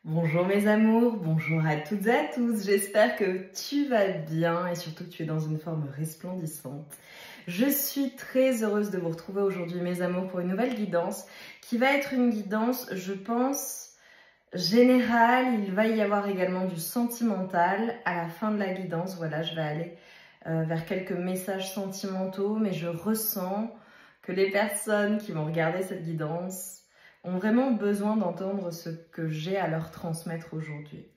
Bonjour mes amours, bonjour à toutes et à tous, j'espère que tu vas bien et surtout que tu es dans une forme resplendissante. Je suis très heureuse de vous retrouver aujourd'hui mes amours pour une nouvelle guidance qui va être une guidance, je pense, générale. Il va y avoir également du sentimental à la fin de la guidance. Voilà, je vais aller vers quelques messages sentimentaux, mais je ressens que les personnes qui vont regarder cette guidance ont vraiment besoin d'entendre ce que j'ai à leur transmettre aujourd'hui.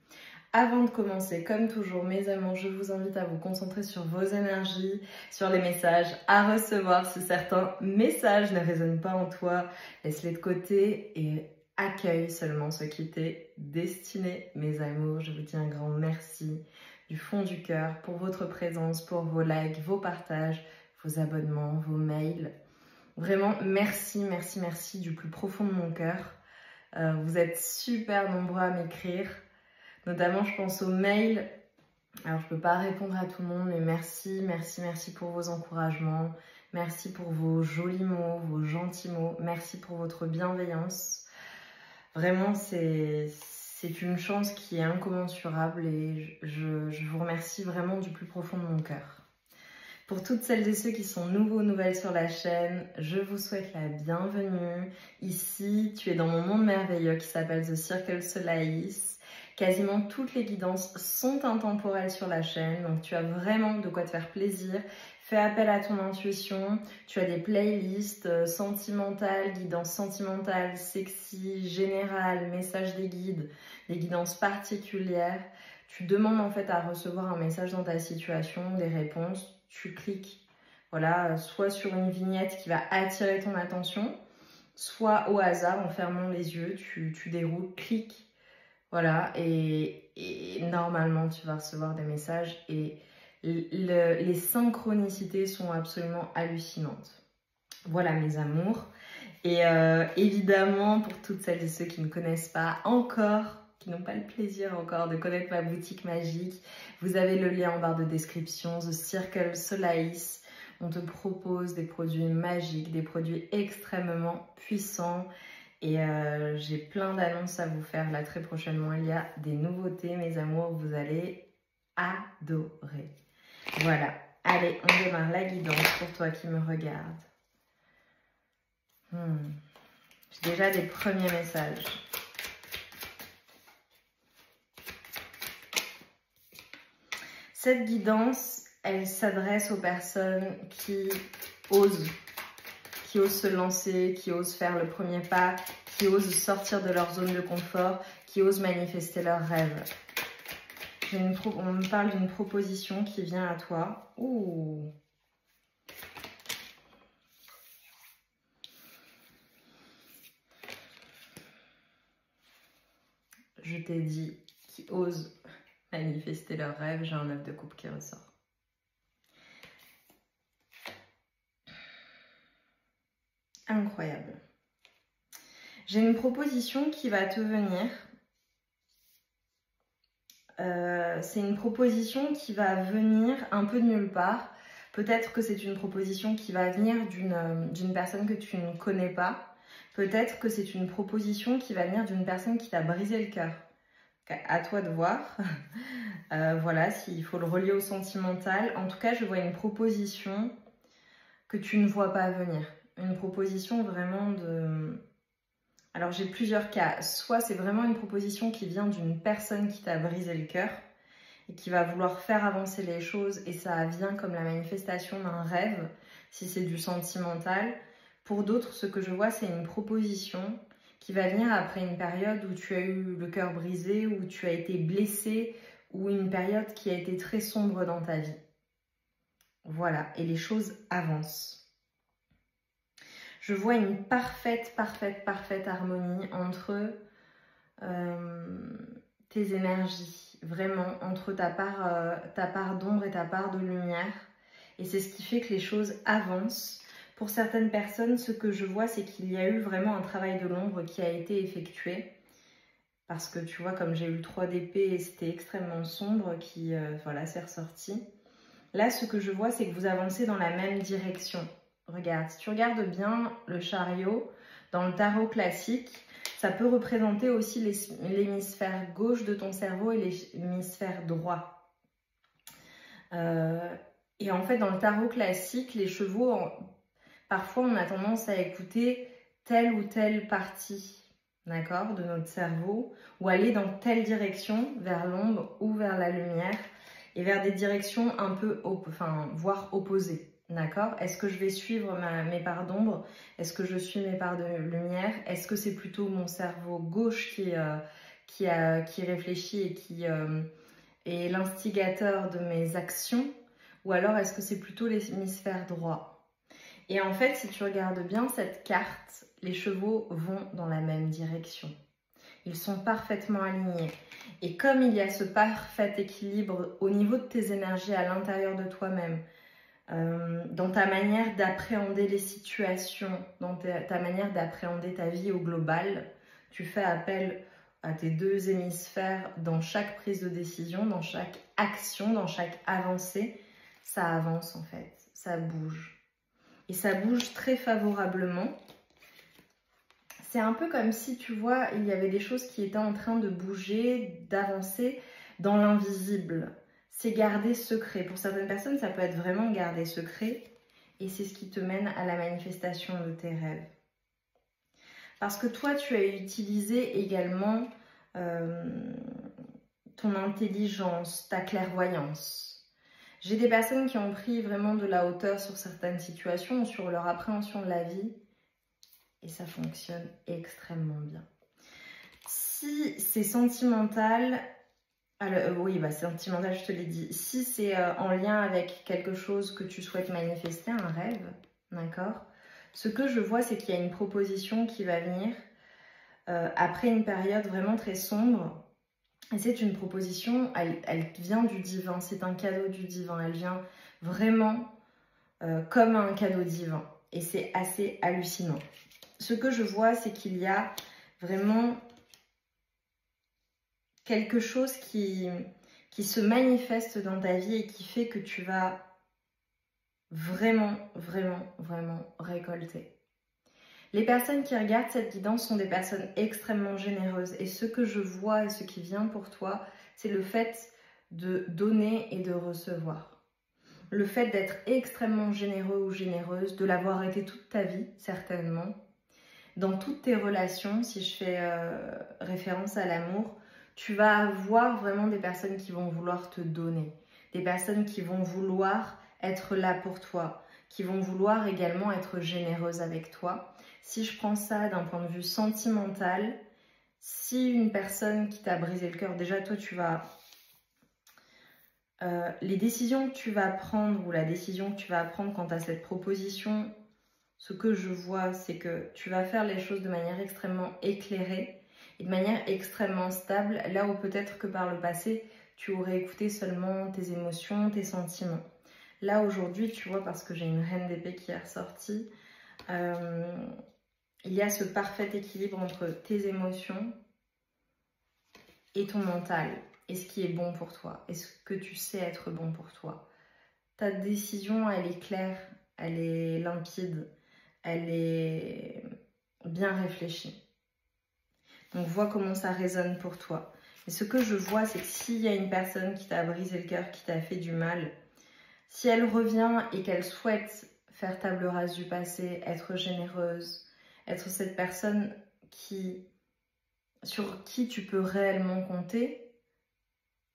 Avant de commencer, comme toujours, mes amours, je vous invite à vous concentrer sur vos énergies, sur les messages à recevoir. Si certains messages ne résonnent pas en toi, laisse-les de côté et accueille seulement ce qui t'est destiné. Mes amours, je vous dis un grand merci du fond du cœur pour votre présence, pour vos likes, vos partages, vos abonnements, vos mails. Vraiment, merci, merci, merci du plus profond de mon cœur. Vous êtes super nombreux à m'écrire. Notamment, je pense aux mails. Alors, je ne peux pas répondre à tout le monde, mais merci, merci, merci pour vos encouragements. Merci pour vos jolis mots, vos gentils mots. Merci pour votre bienveillance. Vraiment, c'est une chance qui est incommensurable et je vous remercie vraiment du plus profond de mon cœur. Pour toutes celles et ceux qui sont nouveaux, nouvelles sur la chaîne, je vous souhaite la bienvenue. Ici, tu es dans mon monde merveilleux qui s'appelle The Circle Solaïs. Quasiment toutes les guidances sont intemporelles sur la chaîne, donc tu as vraiment de quoi te faire plaisir. Fais appel à ton intuition, tu as des playlists sentimentales, guidances sentimentales, sexy, générales, messages des guides, des guidances particulières. Tu demandes en fait à recevoir un message dans ta situation, des réponses. Tu cliques, voilà, soit sur une vignette qui va attirer ton attention, soit au hasard, en fermant les yeux, tu déroules, cliques, voilà, et normalement tu vas recevoir des messages et les synchronicités sont absolument hallucinantes. Voilà mes amours, et évidemment pour toutes celles et ceux qui ne connaissent pas encore, qui n'ont pas le plaisir encore de connaître ma boutique magique, vous avez le lien en barre de description, The Circle Solaïs. On te propose des produits magiques, des produits extrêmement puissants. Et j'ai plein d'annonces à vous faire là très prochainement. Il y a des nouveautés, mes amours, vous allez adorer. Voilà, allez, on démarre la guidance pour toi qui me regarde. J'ai déjà des premiers messages. Cette guidance, elle s'adresse aux personnes qui osent se lancer, qui osent faire le premier pas, qui osent sortir de leur zone de confort, qui osent manifester leurs rêves. On me parle d'une proposition qui vient à toi. Ouh. Je t'ai dit qui osent manifester leurs rêves, j'ai un 9 de coupe qui ressort. Incroyable. J'ai une proposition qui va te venir. C'est une proposition qui va venir un peu de nulle part. Peut-être que c'est une proposition qui va venir d'une personne que tu ne connais pas. Peut-être que c'est une proposition qui va venir d'une personne qui t'a brisé le cœur. À toi de voir. Voilà, s'il faut le relier au sentimental. En tout cas, je vois une proposition que tu ne vois pas venir. Une proposition vraiment de... Alors, j'ai plusieurs cas. Soit c'est vraiment une proposition qui vient d'une personne qui t'a brisé le cœur et qui va vouloir faire avancer les choses et ça vient comme la manifestation d'un rêve, si c'est du sentimental. Pour d'autres, ce que je vois, c'est une proposition qui va venir après une période où tu as eu le cœur brisé, où tu as été blessé, ou une période qui a été très sombre dans ta vie. Voilà, et les choses avancent. Je vois une parfaite harmonie entre tes énergies, vraiment, entre ta part d'ombre et ta part de lumière. Et c'est ce qui fait que les choses avancent. Pour certaines personnes, ce que je vois, c'est qu'il y a eu vraiment un travail de l'ombre qui a été effectué. Parce que tu vois, comme j'ai eu le 3 d'épée et c'était extrêmement sombre qui, voilà, s'est ressorti. Là, ce que je vois, c'est que vous avancez dans la même direction. Regarde, si tu regardes bien le chariot, dans le tarot classique, Ça peut représenter aussi l'hémisphère gauche de ton cerveau et l'hémisphère droit. Et en fait, dans le tarot classique, les chevaux, parfois on a tendance à écouter telle ou telle partie, d'accord, de notre cerveau, ou aller dans telle direction, vers l'ombre ou vers la lumière, et vers des directions un peu, voire opposées. D'accord? Est-ce que je vais suivre mes parts d'ombre? Est-ce que je suis mes parts de lumière? Est-ce que c'est plutôt mon cerveau gauche qui réfléchit et qui est l'instigateur de mes actions? Ou alors est-ce que c'est plutôt l'hémisphère droit? Et en fait, si tu regardes bien cette carte, les chevaux vont dans la même direction. Ils sont parfaitement alignés. Et comme il y a ce parfait équilibre au niveau de tes énergies à l'intérieur de toi-même, dans ta manière d'appréhender les situations, dans ta manière d'appréhender ta vie au global, tu fais appel à tes deux hémisphères dans chaque prise de décision, dans chaque action, dans chaque avancée. Ça avance en fait, ça bouge. Et ça bouge très favorablement. C'est un peu comme si, tu vois, il y avait des choses qui étaient en train de bouger, d'avancer dans l'invisible. C'est garder secret. Pour certaines personnes, ça peut être vraiment garder secret. Et c'est ce qui te mène à la manifestation de tes rêves. Parce que toi, tu as utilisé également ton intelligence, ta clairvoyance. J'ai des personnes qui ont pris vraiment de la hauteur sur certaines situations, sur leur appréhension de la vie. Et ça fonctionne extrêmement bien. Si c'est sentimental, alors, oui, sentimental, je te l'ai dit. Si c'est en lien avec quelque chose que tu souhaites manifester, un rêve, d'accord? Ce que je vois, c'est qu'il y a une proposition qui va venir après une période vraiment très sombre. Et c'est une proposition, elle vient du divin, c'est un cadeau du divin. Elle vient vraiment comme un cadeau divin. Et c'est assez hallucinant. Ce que je vois, c'est qu'il y a vraiment quelque chose qui se manifeste dans ta vie et qui fait que tu vas vraiment, vraiment, vraiment récolter. Les personnes qui regardent cette guidance sont des personnes extrêmement généreuses. Et ce que je vois et ce qui vient pour toi, c'est le fait de donner et de recevoir. Le fait d'être extrêmement généreux ou généreuse, de l'avoir été toute ta vie, certainement. Dans toutes tes relations, si je fais référence à l'amour, tu vas avoir vraiment des personnes qui vont vouloir te donner. Des personnes qui vont vouloir être là pour toi, qui vont vouloir également être généreuses avec toi. Si je prends ça d'un point de vue sentimental, si une personne qui t'a brisé le cœur, déjà toi tu vas... les décisions que tu vas prendre ou la décision que tu vas prendre quant à cette proposition, ce que je vois, c'est que tu vas faire les choses de manière extrêmement éclairée et de manière extrêmement stable, là où peut-être que par le passé, tu aurais écouté seulement tes émotions, tes sentiments. Là, aujourd'hui, tu vois, parce que j'ai une reine d'épée qui est ressortie, il y a ce parfait équilibre entre tes émotions et ton mental, et ce qui est bon pour toi, et ce que tu sais être bon pour toi. Ta décision, elle est claire, elle est limpide, elle est bien réfléchie. Donc, vois comment ça résonne pour toi. Et ce que je vois, c'est que s'il y a une personne qui t'a brisé le cœur, qui t'a fait du mal, si elle revient et qu'elle souhaite faire table rase du passé, être généreuse, être cette personne sur qui tu peux réellement compter,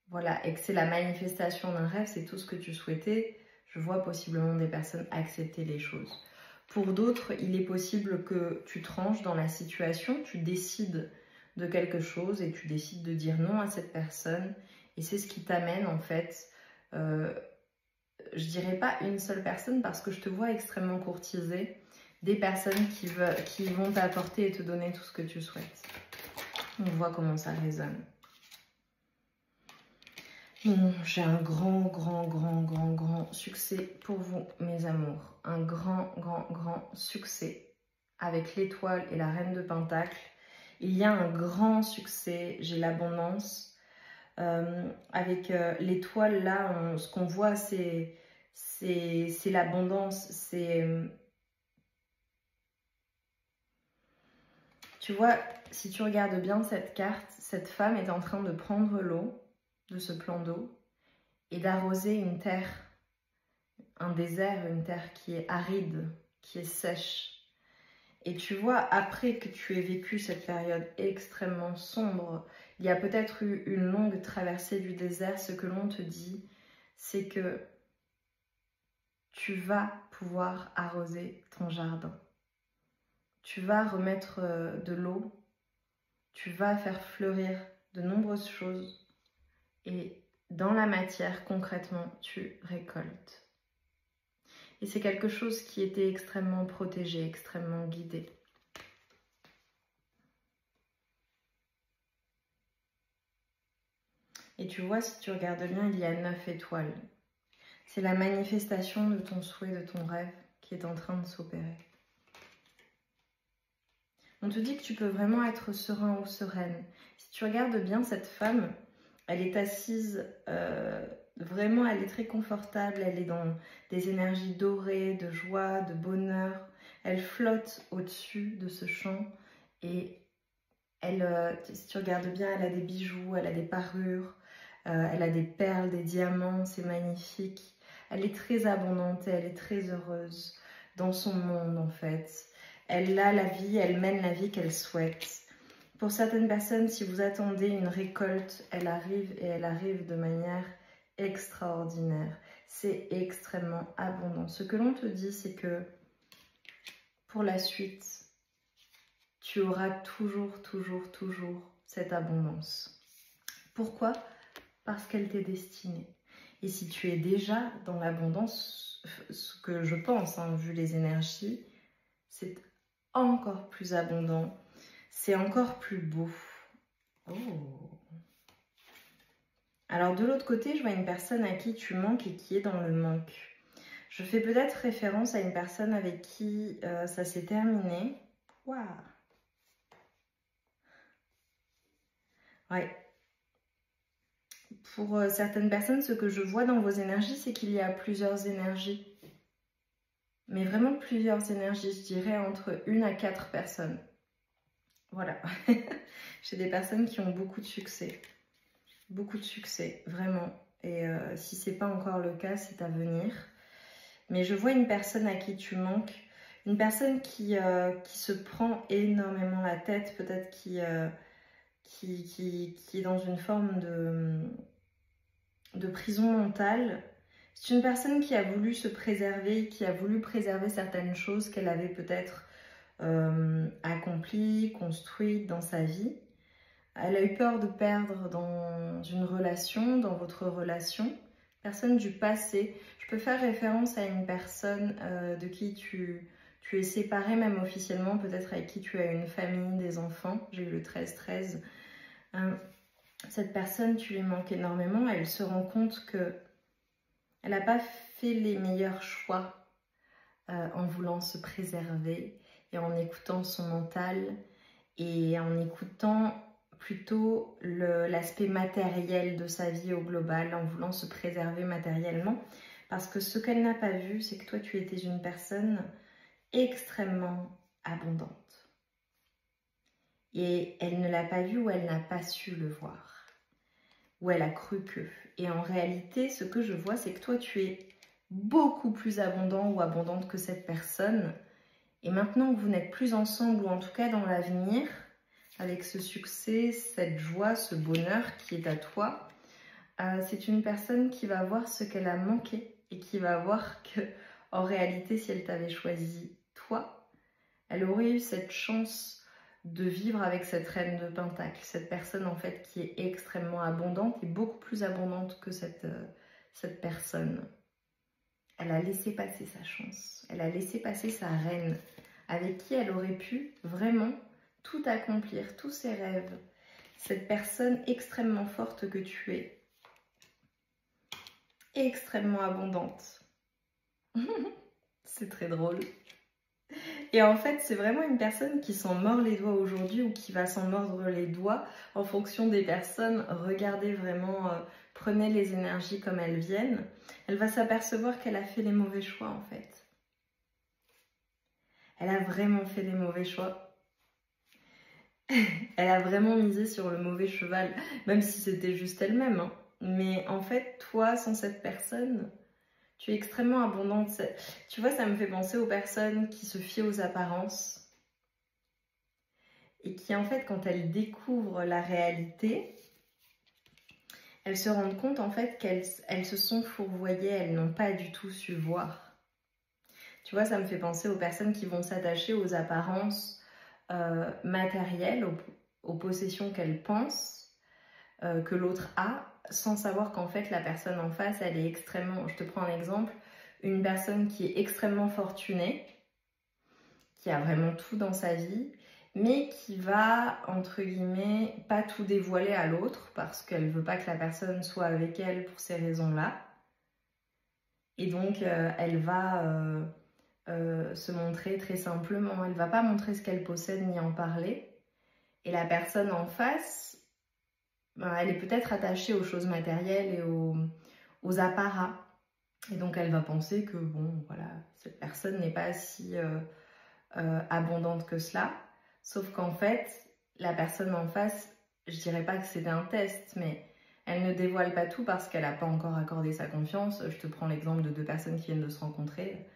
voilà, et que c'est la manifestation d'un rêve, c'est tout ce que tu souhaitais, je vois possiblement des personnes accepter les choses. Pour d'autres, il est possible que tu tranches dans la situation, tu décides de quelque chose et tu décides de dire non à cette personne. Et c'est ce qui t'amène en fait, je dirais pas une seule personne parce que je te vois extrêmement courtisée, des personnes qui vont t'apporter et te donner tout ce que tu souhaites. On voit comment ça résonne. J'ai un grand succès pour vous, mes amours. Un grand succès avec l'étoile et la reine de Pentacle. Il y a un grand succès, j'ai l'abondance. Avec l'étoile, là, ce qu'on voit, c'est l'abondance. C'est... tu vois, si tu regardes bien cette carte, cette femme est en train de prendre l'eau de ce plan d'eau et d'arroser une terre, un désert, une terre qui est aride, qui est sèche. Et tu vois, après que tu aies vécu cette période extrêmement sombre, il y a peut-être eu une longue traversée du désert, ce que l'on te dit, c'est que tu vas pouvoir arroser ton jardin. Tu vas remettre de l'eau, tu vas faire fleurir de nombreuses choses et dans la matière, concrètement, tu récoltes. Et c'est quelque chose qui était extrêmement protégé, extrêmement guidé. Et tu vois, si tu regardes bien, il y a 9 étoiles. C'est la manifestation de ton souhait, de ton rêve qui est en train de s'opérer. On te dit que tu peux vraiment être serein ou sereine. Si tu regardes bien cette femme, elle est assise, vraiment elle est très confortable, elle est dans des énergies dorées, de joie, de bonheur. Elle flotte au-dessus de ce champ et elle, si tu regardes bien, elle a des bijoux, elle a des parures, elle a des perles, des diamants, c'est magnifique. Elle est très abondante et elle est très heureuse dans son monde en fait. Elle a la vie, elle mène la vie qu'elle souhaite. Pour certaines personnes, si vous attendez une récolte, elle arrive et elle arrive de manière extraordinaire. C'est extrêmement abondant. Ce que l'on te dit, c'est que pour la suite, tu auras toujours cette abondance. Pourquoi? Parce qu'elle t'est destinée. Et si tu es déjà dans l'abondance, ce que je pense, hein, vu les énergies, c'est encore plus abondant. C'est encore plus beau. Oh. Alors de l'autre côté, je vois une personne à qui tu manques et qui est dans le manque. Je fais peut-être référence à une personne avec qui ça s'est terminé. Waouh. Ouais. Pour certaines personnes, ce que je vois dans vos énergies, c'est qu'il y a plusieurs énergies. Mais vraiment plusieurs énergies, je dirais entre 1 à 4 personnes. Voilà. J'ai des personnes qui ont beaucoup de succès. Beaucoup de succès, vraiment. Et si ce n'est pas encore le cas, c'est à venir. Mais je vois une personne à qui tu manques. Une personne qui se prend énormément la tête, peut-être qui est dans une forme de prison mentale. C'est une personne qui a voulu se préserver, qui a voulu préserver certaines choses qu'elle avait peut-être accomplies, construites dans sa vie. Elle a eu peur de perdre dans une relation, dans votre relation. Personne du passé. Je peux faire référence à une personne de qui tu es séparé, même officiellement, peut-être avec qui tu as une famille, des enfants. J'ai eu le 13-13. Cette personne, tu lui manques énormément. Elle se rend compte que elle n'a pas fait les meilleurs choix en voulant se préserver et en écoutant son mental et en écoutant plutôt l'aspect matériel de sa vie au global, en voulant se préserver matériellement. Parce que ce qu'elle n'a pas vu, c'est que toi, tu étais une personne extrêmement abondante. Et elle ne l'a pas vu ou elle n'a pas su le voir. Ou elle a cru que. Et en réalité, ce que je vois, c'est que toi, tu es beaucoup plus abondant ou abondante que cette personne. Et maintenant que vous n'êtes plus ensemble, ou en tout cas dans l'avenir, avec ce succès, cette joie, ce bonheur qui est à toi, c'est une personne qui va voir ce qu'elle a manqué et qui va voir que, en réalité, si elle t'avait choisi toi, elle aurait eu cette chance de vivre avec cette reine de Pentacle, cette personne en fait qui est extrêmement abondante et beaucoup plus abondante que cette personne. Elle a laissé passer sa chance, elle a laissé passer sa reine avec qui elle aurait pu vraiment tout accomplir, tous ses rêves. Cette personne extrêmement forte que tu es, extrêmement abondante. C'est très drôle. Et en fait, c'est vraiment une personne qui s'en mord les doigts aujourd'hui ou qui va s'en mordre les doigts en fonction des personnes. Regardez vraiment, prenez les énergies comme elles viennent. Elle va s'apercevoir qu'elle a fait les mauvais choix en fait. Elle a vraiment fait les mauvais choix. Elle a vraiment misé sur le mauvais cheval, même si c'était juste elle-même, hein. Mais en fait, toi, sans cette personne, tu es extrêmement abondante. Tu vois, ça me fait penser aux personnes qui se fient aux apparences et qui, en fait, quand elles découvrent la réalité, elles se rendent compte, en fait, qu'elles se sont fourvoyées, elles n'ont pas du tout su voir. Tu vois, ça me fait penser aux personnes qui vont s'attacher aux apparences matérielles, aux possessions qu'elles pensent que l'autre a, sans savoir qu'en fait la personne en face, elle est extrêmement... Je te prends un exemple, une personne qui est extrêmement fortunée, qui a vraiment tout dans sa vie, mais qui va, entre guillemets, pas tout dévoiler à l'autre, parce qu'elle veut pas que la personne soit avec elle pour ces raisons-là. Et donc, elle va... se montrer très simplement. Elle ne va pas montrer ce qu'elle possède ni en parler. Et la personne en face, ben, elle est peut-être attachée aux choses matérielles et aux apparats. Et donc elle va penser que bon, voilà, cette personne n'est pas si abondante que cela. Sauf qu'en fait, la personne en face, je dirais pas que c'était un test, mais elle ne dévoile pas tout parce qu'elle n'a pas encore accordé sa confiance. Je te prends l'exemple de deux personnes qui viennent de se rencontrer.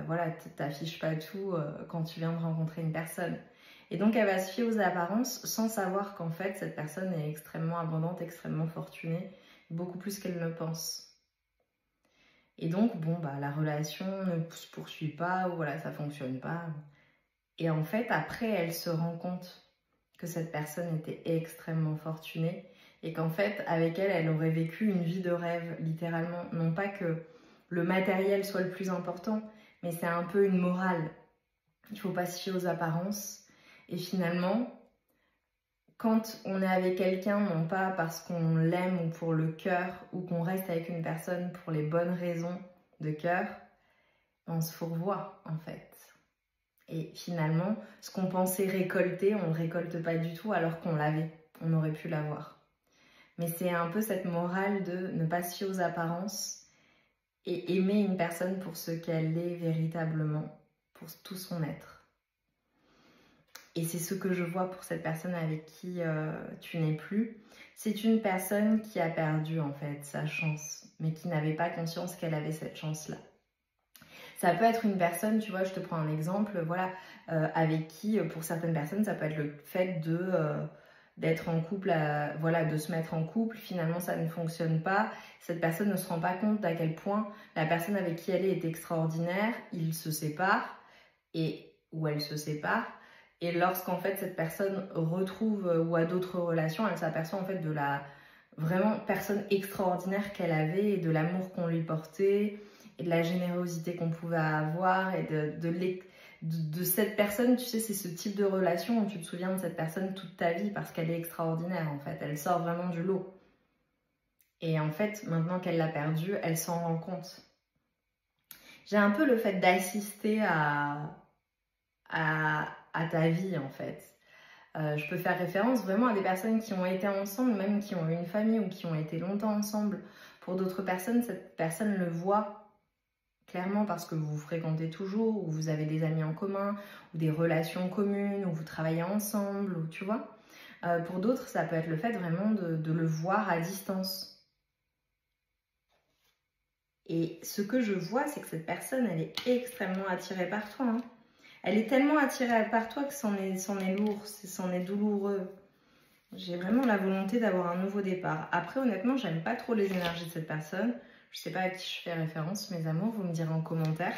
Voilà, t'affiches pas tout quand tu viens de rencontrer une personne. Et donc elle va se fier aux apparences sans savoir qu'en fait cette personne est extrêmement abondante, extrêmement fortunée, beaucoup plus qu'elle ne pense. Et donc bon bah la relation ne se poursuit pas ou voilà ça fonctionne pas. Et en fait après elle se rend compte que cette personne était extrêmement fortunée et qu'en fait avec elle elle aurait vécu une vie de rêve littéralement. Non pas que le matériel soit le plus important, mais c'est un peu une morale. Il ne faut pas se fier aux apparences. Et finalement, quand on est avec quelqu'un, non pas parce qu'on l'aime ou pour le cœur, ou qu'on reste avec une personne pour les bonnes raisons de cœur, on se fourvoie en fait. Et finalement, ce qu'on pensait récolter, on ne le récolte pas du tout alors qu'on l'avait. On aurait pu l'avoir. Mais c'est un peu cette morale de ne pas se fier aux apparences et aimer une personne pour ce qu'elle est véritablement, pour tout son être. Et c'est ce que je vois pour cette personne avec qui tu n'es plus. C'est une personne qui a perdu en fait sa chance, mais qui n'avait pas conscience qu'elle avait cette chance-là. Ça peut être une personne, tu vois, je te prends un exemple, voilà, avec qui, pour certaines personnes, ça peut être le fait d'être en couple, voilà, de se mettre en couple, finalement ça ne fonctionne pas, cette personne ne se rend pas compte d'à quel point la personne avec qui elle est extraordinaire, ils se séparent, ou elle se sépare, et lorsqu'en fait cette personne retrouve ou a d'autres relations, elle s'aperçoit en fait de la vraiment personne extraordinaire qu'elle avait et de l'amour qu'on lui portait et de la générosité qu'on pouvait avoir et de cette personne, tu sais, c'est ce type de relation où tu te souviens de cette personne toute ta vie parce qu'elle est extraordinaire en fait, elle sort vraiment du lot. Et en fait, maintenant qu'elle l'a perdue, elle s'en rend compte. J'ai un peu le fait d'assister à ta vie en fait. Je peux faire référence vraiment à des personnes qui ont été ensemble, même qui ont eu une famille ou qui ont été longtemps ensemble. Pour d'autres personnes, cette personne le voit clairement parce que vous vous fréquentez toujours, ou vous avez des amis en commun, ou des relations communes, ou vous travaillez ensemble, ou tu vois. Pour d'autres, ça peut être le fait vraiment de le voir à distance. Et ce que je vois, c'est que cette personne, elle est extrêmement attirée par toi, hein. Elle est tellement attirée par toi que c'en est lourd, c'en est douloureux. J'ai vraiment la volonté d'avoir un nouveau départ. Après, honnêtement, j'aime pas trop les énergies de cette personne. Je sais pas à qui je fais référence, mes amours, vous me direz en commentaire.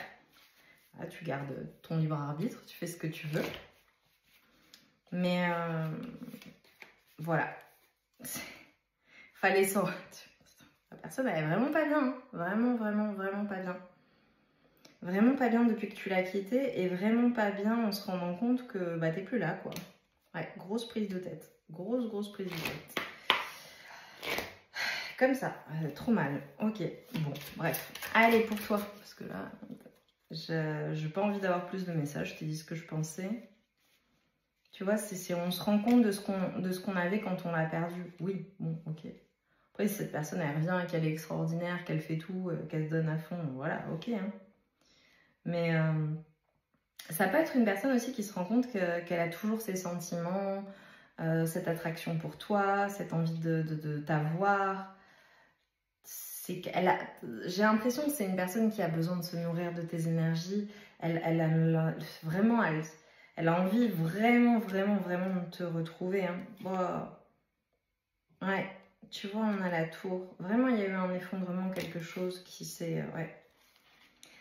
Là, tu gardes ton libre arbitre, tu fais ce que tu veux. Mais voilà. Fallait s'en... La personne, elle est vraiment pas bien, hein. Vraiment, vraiment, vraiment pas bien. Vraiment pas bien depuis que tu l'as quitté et vraiment pas bien en se rendant compte que bah, t'es plus là, quoi. Ouais, grosse prise de tête. Grosse prise de tête. Comme ça, trop mal. Ok, bon, bref. Allez, pour toi, parce que là, j'ai pas envie d'avoir plus de messages. Je t'ai dit ce que je pensais. Tu vois, on se rend compte de ce qu'on avait quand on l'a perdu. Oui, bon, ok. Après, si cette personne, elle revient, qu'elle est extraordinaire, qu'elle fait tout, qu'elle se donne à fond, voilà, ok, hein. Mais ça peut être une personne aussi qui se rend compte qu'elle a toujours ses sentiments, cette attraction pour toi, cette envie de t'avoir. J'ai l'impression que c'est une personne qui a besoin de se nourrir de tes énergies. Vraiment, elle a envie vraiment de te retrouver. Hein. Wow. Ouais, tu vois, on a la tour. Vraiment, il y a eu un effondrement, quelque chose qui s'est... ouais.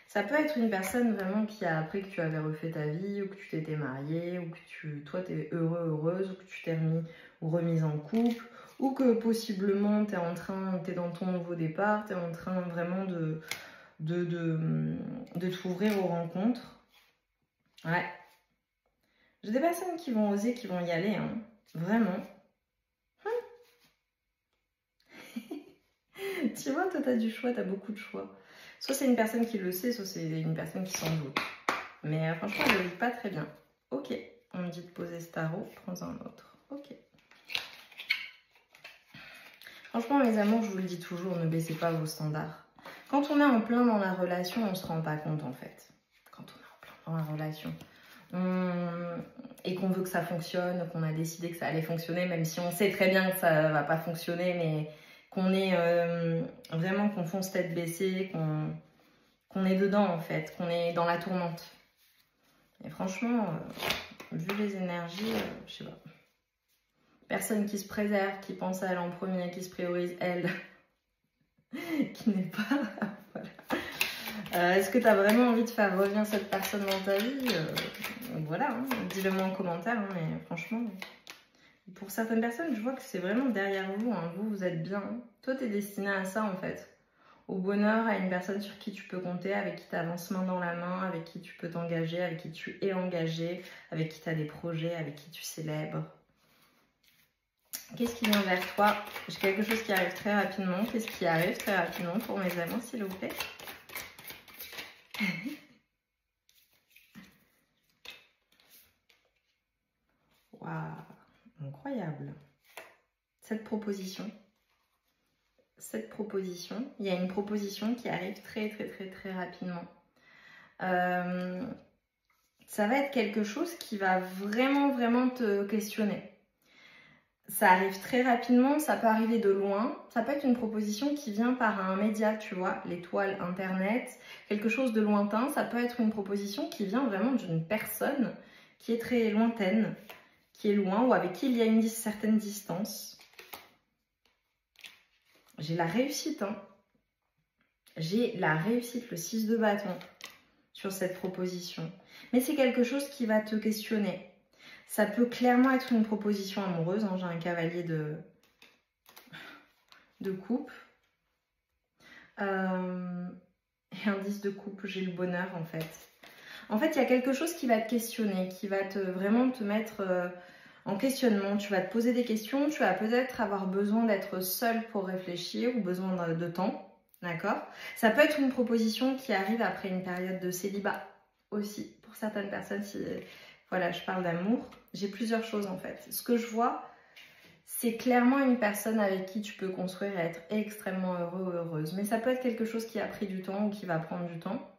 Ça peut être une personne vraiment qui a appris que tu avais refait ta vie, ou que tu t'étais mariée, ou que toi, tu es heureuse, ou que tu t'es remise en couple, ou que possiblement tu es dans ton nouveau départ, tu es en train vraiment de t'ouvrir aux rencontres. Ouais. J'ai des personnes qui vont oser, qui vont y aller, hein. Vraiment. Tu vois, toi, tu as du choix, tu as beaucoup de choix. Soit c'est une personne qui le sait, soit c'est une personne qui s'en doute. Mais franchement, elle ne le vit pas très bien. Ok, on me dit de poser ce tarot, prends un autre. Ok. Franchement, mes amours, je vous le dis toujours, ne baissez pas vos standards. Quand on est en plein dans la relation, on ne se rend pas compte en fait. Quand on est en plein dans la relation. Et qu'on veut que ça fonctionne, qu'on a décidé que ça allait fonctionner, même si on sait très bien que ça ne va pas fonctionner, mais qu'on est vraiment, qu'on fonce tête baissée, qu'on est dedans en fait, qu'on est dans la tourmente. Et franchement, vu les énergies, je sais pas. Personne qui se préserve, qui pense à elle en premier, qui se priorise elle, qui n'est pas... voilà. Est-ce que tu as vraiment envie de faire revenir cette personne dans ta vie? Voilà, hein, dis-le moi en commentaire, hein, mais franchement, pour certaines personnes, je vois que c'est vraiment derrière vous, hein, vous êtes bien. Hein. Toi, tu es destiné à ça en fait. Au bonheur, à une personne sur qui tu peux compter, avec qui tu avances main dans la main, avec qui tu peux t'engager, avec qui tu es engagé, avec qui tu as des projets, avec qui tu célèbres. Qu'est-ce qui vient vers toi? J'ai quelque chose qui arrive très rapidement. Qu'est-ce qui arrive très rapidement pour mes amours, s'il vous plaît? Waouh, incroyable. Cette proposition, il y a une proposition qui arrive très rapidement. Ça va être quelque chose qui va vraiment te questionner. Ça arrive très rapidement, ça peut arriver de loin, ça peut être une proposition qui vient par un média, tu vois, l'étoile, internet, quelque chose de lointain, ça peut être une proposition qui vient vraiment d'une personne qui est très lointaine, qui est loin ou avec qui il y a une certaine distance. J'ai la réussite, hein. J'ai la réussite, le 6 de bâton sur cette proposition. Mais c'est quelque chose qui va te questionner. Ça peut clairement être une proposition amoureuse. Hein. J'ai un cavalier de coupe. Et un 10 de coupe, j'ai le bonheur en fait. En fait, il y a quelque chose qui va te questionner, qui va vraiment te mettre en questionnement. Tu vas te poser des questions, tu vas peut-être avoir besoin d'être seule pour réfléchir ou besoin de temps. D'accord? Ça peut être une proposition qui arrive après une période de célibat aussi. Pour certaines personnes, si... Voilà, je parle d'amour. J'ai plusieurs choses en fait. Ce que je vois, c'est clairement une personne avec qui tu peux construire et être extrêmement heureux ou heureuse. Mais ça peut être quelque chose qui a pris du temps ou qui va prendre du temps.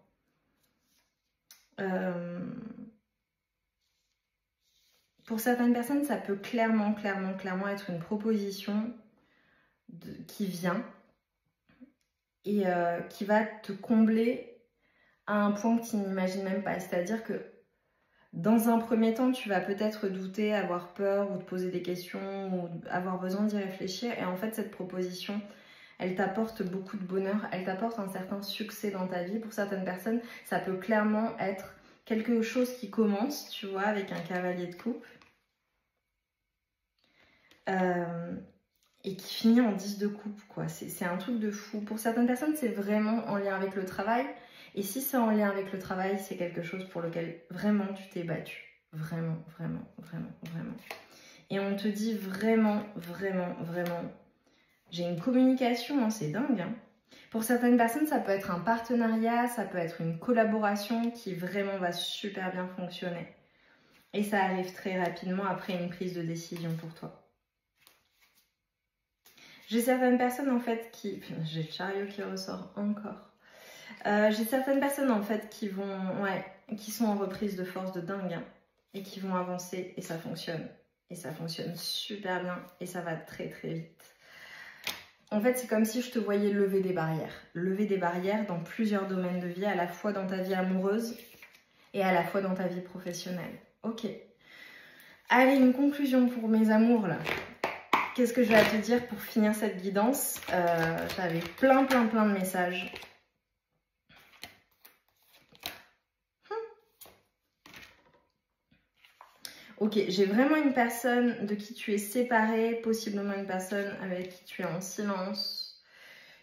Pour certaines personnes, ça peut clairement être une proposition qui vient et qui va te combler à un point que tu n'imagines même pas. C'est-à-dire que dans un premier temps, tu vas peut-être douter, avoir peur ou te poser des questions ou avoir besoin d'y réfléchir. Et en fait, cette proposition, elle t'apporte beaucoup de bonheur, elle t'apporte un certain succès dans ta vie. Pour certaines personnes, ça peut clairement être quelque chose qui commence, tu vois, avec un cavalier de coupe. Et qui finit en 10 de coupe, quoi. C'est un truc de fou. Pour certaines personnes, c'est vraiment en lien avec le travail. Et si c'est en lien avec le travail, c'est quelque chose pour lequel vraiment tu t'es battu. Vraiment. Et on te dit vraiment. J'ai une communication, hein, c'est dingue. Hein. Pour certaines personnes, ça peut être un partenariat, ça peut être une collaboration qui vraiment va super bien fonctionner. Et ça arrive très rapidement après une prise de décision pour toi. J'ai certaines personnes en fait qui... J'ai le chariot qui ressort encore. J'ai certaines personnes en fait qui vont... Ouais, qui sont en reprise de force de dingue. Hein, et qui vont avancer et ça fonctionne. Et ça fonctionne super bien et ça va très très vite. En fait, c'est comme si je te voyais lever des barrières. Lever des barrières dans plusieurs domaines de vie, à la fois dans ta vie amoureuse et à la fois dans ta vie professionnelle. Ok. Allez, une conclusion pour mes amours là. Qu'est-ce que je vais à te dire pour finir cette guidance? J'avais plein de messages. Ok, j'ai vraiment une personne de qui tu es séparé, possiblement une personne avec qui tu es en silence.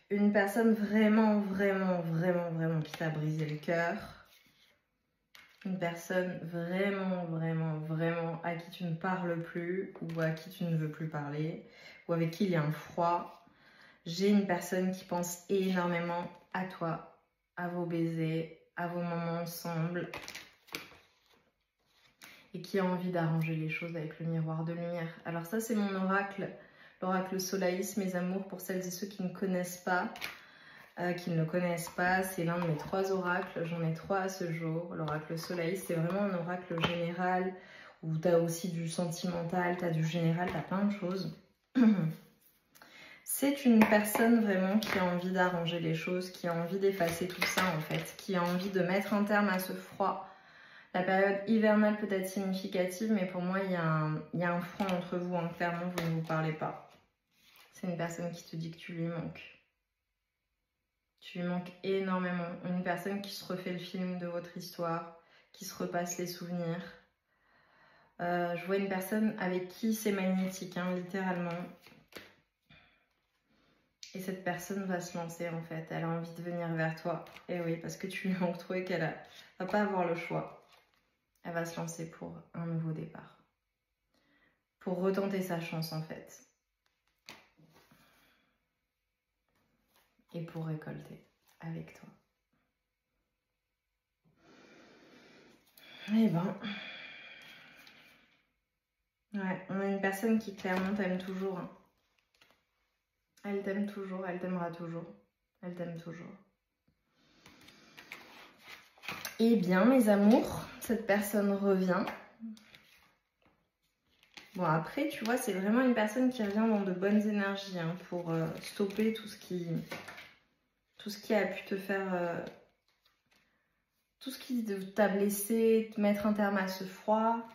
Une personne vraiment qui t'a brisé le cœur. Une personne vraiment à qui tu ne parles plus ou à qui tu ne veux plus parler ou avec qui il y a un froid. J'ai une personne qui pense énormément à toi, à vos baisers, à vos moments ensemble et qui a envie d'arranger les choses avec le miroir de lumière. Alors ça, c'est mon oracle, l'oracle Solaïs, mes amours, pour celles et ceux qui ne connaissent pas. C'est l'un de mes 3 oracles, j'en ai 3 à ce jour. L'oracle Solaïs, c'est vraiment un oracle général où tu as aussi du sentimental, tu as du général, tu as plein de choses. C'est une personne vraiment qui a envie d'arranger les choses, qui a envie d'effacer tout ça en fait, qui a envie de mettre un terme à ce froid. La période hivernale peut être significative, mais pour moi, il y a un froid entre vous, hein. Clairement, vous ne vous parlez pas. C'est une personne qui te dit que tu lui manques. Tu lui manques énormément. Une personne qui se refait le film de votre histoire, qui se repasse les souvenirs. Je vois une personne avec qui c'est magnétique, hein, littéralement. Et cette personne va se lancer en fait. Elle a envie de venir vers toi. Et oui, parce que tu lui manques trop et qu'elle va pas avoir le choix. Elle va se lancer pour un nouveau départ. Pour retenter sa chance en fait. Et pour récolter avec toi. Eh ben, ouais, on a une personne qui clairement t'aime toujours. Hein. Elle t'aime toujours, elle t'aimera toujours. Elle t'aime toujours. Eh bien, mes amours, cette personne revient. Bon, après, tu vois, c'est vraiment une personne qui revient dans de bonnes énergies hein, pour stopper tout ce qui a pu te faire... tout ce qui t'a blessé, te mettre un terme à ce froid.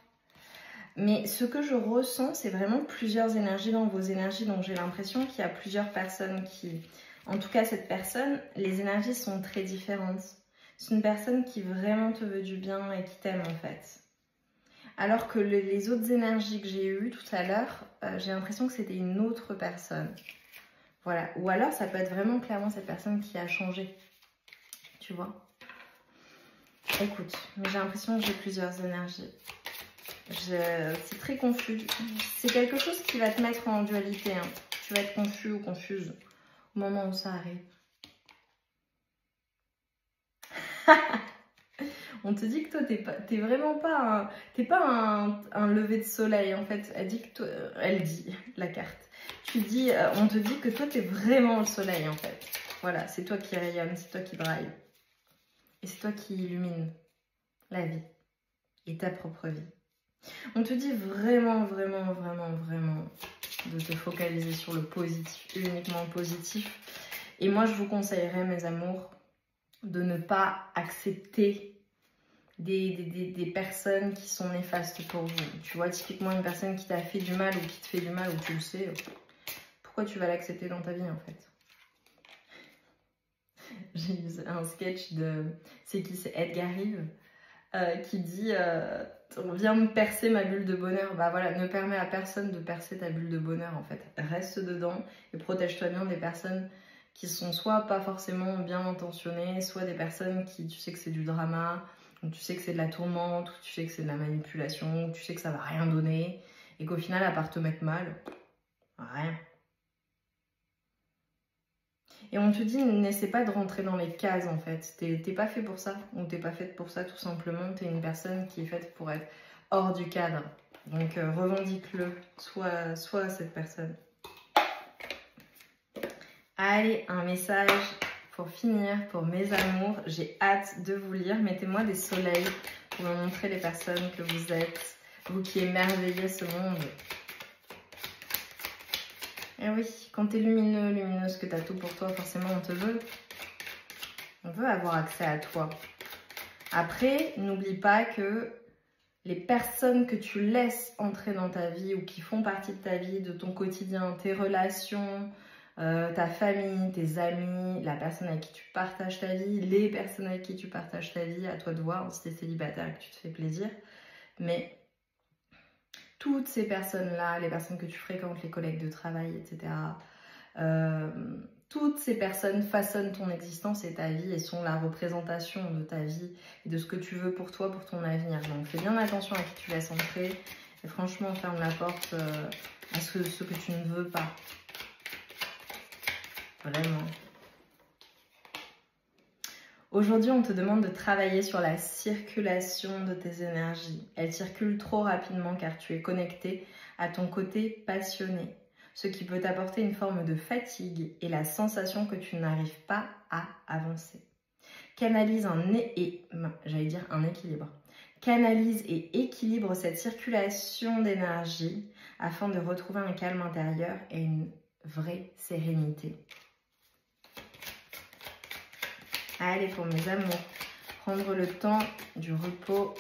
Mais ce que je ressens, c'est vraiment plusieurs énergies dans vos énergies. Donc j'ai l'impression qu'il y a plusieurs personnes qui... En tout cas, cette personne, les énergies sont très différentes. C'est une personne qui vraiment te veut du bien et qui t'aime en fait. Alors que les autres énergies que j'ai eues tout à l'heure, j'ai l'impression que c'était une autre personne. Voilà. Ou alors ça peut être vraiment clairement cette personne qui a changé. Tu vois ? Écoute, mais j'ai l'impression que j'ai plusieurs énergies. C'est très confus. C'est quelque chose qui va te mettre en dualité. Hein. Tu vas être confus ou confuse au moment où ça arrive. On te dit que toi, t'es vraiment pas un lever de soleil, en fait. Elle dit, la carte. On te dit que toi, t'es vraiment le soleil, en fait. Voilà, c'est toi qui rayonne, c'est toi qui braille. Et c'est toi qui illumine la vie et ta propre vie. On te dit vraiment de te focaliser sur le positif, uniquement positif. Et moi, je vous conseillerais, mes amours, de ne pas accepter des personnes qui sont néfastes pour vous. Tu vois, typiquement une personne qui t'a fait du mal ou qui te fait du mal ou tu le sais, pourquoi tu vas l'accepter dans ta vie en fait? J'ai eu un sketch de... C'est Edgar Rive qui dit on vient me percer ma bulle de bonheur. Bah voilà, ne permets à personne de percer ta bulle de bonheur en fait. Reste dedans et protège-toi bien des personnes qui sont soit pas forcément bien intentionnées, soit des personnes qui, tu sais que c'est du drama, ou tu sais que c'est de la tourmente, ou tu sais que c'est de la manipulation, ou tu sais que ça va rien donner, et qu'au final, à part te mettre mal, rien. Et on te dit, n'essaie pas de rentrer dans les cases en fait. T'es pas fait pour ça, ou t'es pas faite pour ça tout simplement. T'es une personne qui est faite pour être hors du cadre. Donc revendique-le, sois cette personne. Allez, un message pour finir, pour mes amours. J'ai hâte de vous lire. Mettez-moi des soleils pour me montrer les personnes que vous êtes. vous qui émerveillez ce monde. Et oui, quand tu es lumineux, lumineuse, que tu as tout pour toi, forcément on te veut. On veut avoir accès à toi. Après, n'oublie pas que les personnes que tu laisses entrer dans ta vie ou qui font partie de ta vie, de ton quotidien, tes relations, ta famille, tes amis, la personne avec qui tu partages ta vie, les personnes avec qui tu partages ta vie, à toi de voir si tu es célibataire et que tu te fais plaisir. Mais toutes ces personnes-là, les personnes que tu fréquentes, les collègues de travail, etc., toutes ces personnes façonnent ton existence et ta vie et sont la représentation de ta vie et de ce que tu veux pour toi, pour ton avenir. Donc fais bien attention à qui tu laisses entrer et franchement ferme la porte à ce que tu ne veux pas. Vraiment. Aujourd'hui, on te demande de travailler sur la circulation de tes énergies. Elles circulent trop rapidement car tu es connecté à ton côté passionné, ce qui peut t'apporter une forme de fatigue et la sensation que tu n'arrives pas à avancer. Canalise un équilibre. Canalise et équilibre cette circulation d'énergie afin de retrouver un calme intérieur et une vraie sérénité. Allez, pour mes amours, prendre le temps du repos,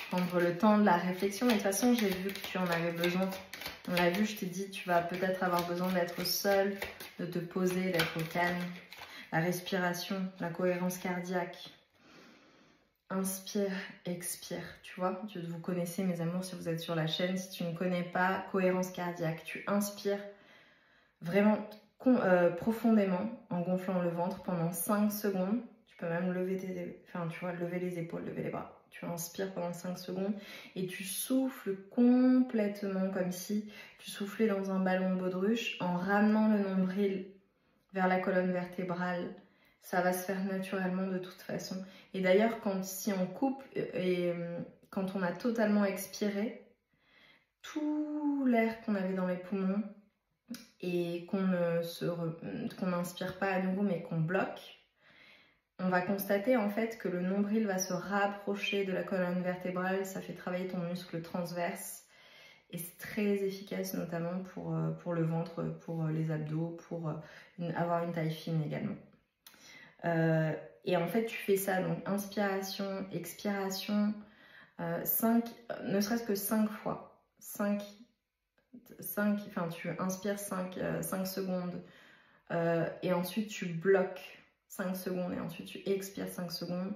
prendre le temps de la réflexion. Et de toute façon, j'ai vu que tu en avais besoin. On l'a vu, je t'ai dit, tu vas peut-être avoir besoin d'être seule, de te poser, d'être au calme. La respiration, la cohérence cardiaque. Inspire, expire, tu vois. Vous connaissez, mes amours, si vous êtes sur la chaîne. Si tu ne connais pas, cohérence cardiaque. Tu inspires vraiment profondément en gonflant le ventre pendant 5 secondes. Tu peux même lever lever les épaules, lever les bras. Tu inspires pendant 5 secondes et tu souffles complètement comme si tu soufflais dans un ballon de baudruche en ramenant le nombril vers la colonne vertébrale. Ça va se faire naturellement de toute façon. Et d'ailleurs, si on coupe et quand on a totalement expiré, tout l'air qu'on avait dans les poumons et qu'on n'inspire pas à nouveau mais qu'on bloque, on va constater en fait que le nombril va se rapprocher de la colonne vertébrale, ça fait travailler ton muscle transverse et c'est très efficace notamment pour le ventre, pour les abdos, pour avoir une taille fine également. Et en fait tu fais ça, donc inspiration, expiration, ne serait-ce que 5 fois. Tu inspires 5 secondes et ensuite tu bloques 5 secondes et ensuite tu expires 5 secondes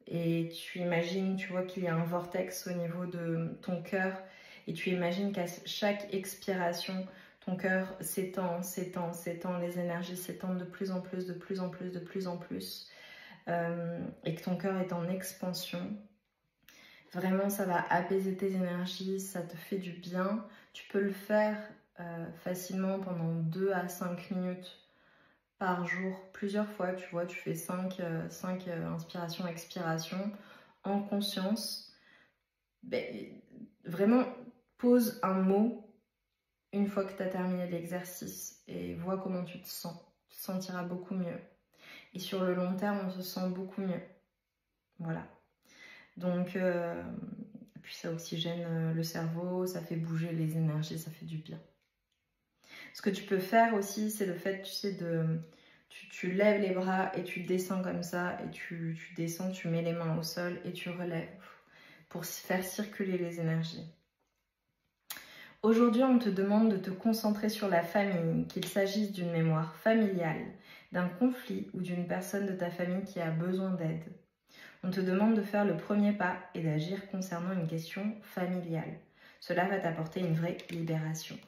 et tu imagines, tu vois qu'il y a un vortex au niveau de ton cœur et tu imagines qu'à chaque expiration, ton cœur s'étend, s'étend, s'étend, les énergies s'étendent de plus en plus, de plus en plus, de plus en plus et que ton cœur est en expansion. Vraiment, ça va apaiser tes énergies, ça te fait du bien. Tu peux le faire facilement pendant 2 à 5 minutes par jour, plusieurs fois. Tu vois, tu fais 5 inspirations, expirations en conscience. Vraiment, pose un mot une fois que tu as terminé l'exercice et vois comment tu te sens. Tu te sentiras beaucoup mieux. Et sur le long terme, on se sent beaucoup mieux. Voilà. Donc, puis ça oxygène le cerveau, ça fait bouger les énergies, ça fait du bien. Ce que tu peux faire aussi, c'est le fait, tu sais, tu lèves les bras et tu descends comme ça, et tu descends, tu mets les mains au sol et tu relèves pour faire circuler les énergies. Aujourd'hui, on te demande de te concentrer sur la famille, qu'il s'agisse d'une mémoire familiale, d'un conflit ou d'une personne de ta famille qui a besoin d'aide. On te demande de faire le premier pas et d'agir concernant une question familiale. Cela va t'apporter une vraie libération.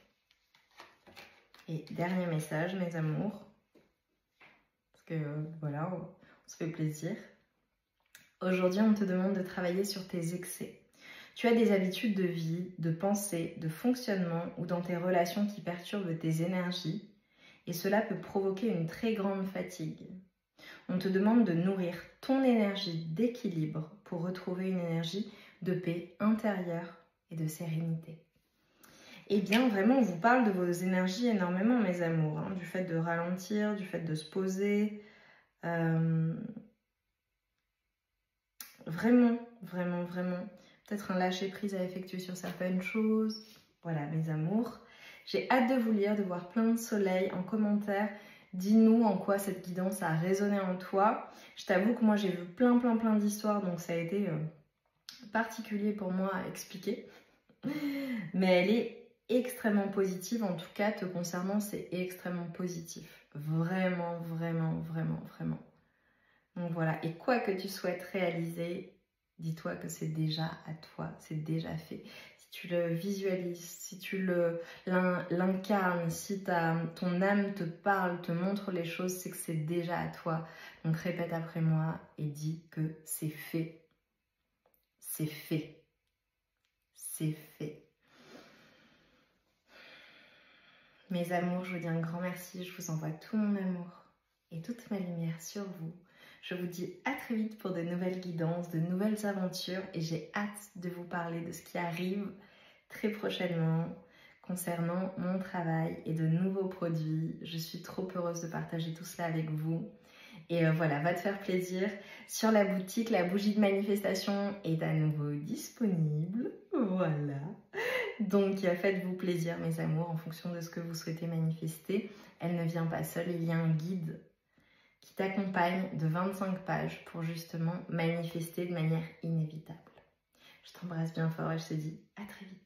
Et dernier message, mes amours, parce que voilà, on se fait plaisir. Aujourd'hui, on te demande de travailler sur tes excès. Tu as des habitudes de vie, de pensée, de fonctionnement ou dans tes relations qui perturbent tes énergies et cela peut provoquer une très grande fatigue. On te demande de nourrir ton énergie d'équilibre pour retrouver une énergie de paix intérieure et de sérénité. Eh bien, vraiment, on vous parle de vos énergies énormément, mes amours, hein, du fait de ralentir, du fait de se poser. Vraiment, vraiment, vraiment, peut-être un lâcher-prise à effectuer sur certaines choses. Voilà, mes amours. J'ai hâte de vous lire, de voir plein de soleil en commentaire. Dis-nous en quoi cette guidance a résonné en toi. Je t'avoue que moi, j'ai vu plein d'histoires, donc ça a été particulier pour moi à expliquer. Mais elle est extrêmement positive, en tout cas, te concernant, c'est extrêmement positif. Vraiment. Donc voilà, et quoi que tu souhaites réaliser, dis-toi que c'est déjà à toi, c'est déjà fait. Si tu le visualises, si tu l'incarnes, si ton âme te parle, te montre les choses, c'est que c'est déjà à toi. Donc répète après moi et dis que c'est fait. C'est fait. C'est fait. Mes amours, je vous dis un grand merci, je vous envoie tout mon amour et toute ma lumière sur vous. Je vous dis à très vite pour de nouvelles guidances, de nouvelles aventures et j'ai hâte de vous parler de ce qui arrive très prochainement concernant mon travail et de nouveaux produits. Je suis trop heureuse de partager tout cela avec vous. Et voilà, va te faire plaisir. Sur la boutique, la bougie de manifestation est à nouveau disponible. Voilà. Donc faites-vous plaisir mes amours en fonction de ce que vous souhaitez manifester. Elle ne vient pas seule, il y a un guide qui t'accompagne de 25 pages pour justement manifester de manière inévitable. Je t'embrasse bien fort et je te dis à très vite.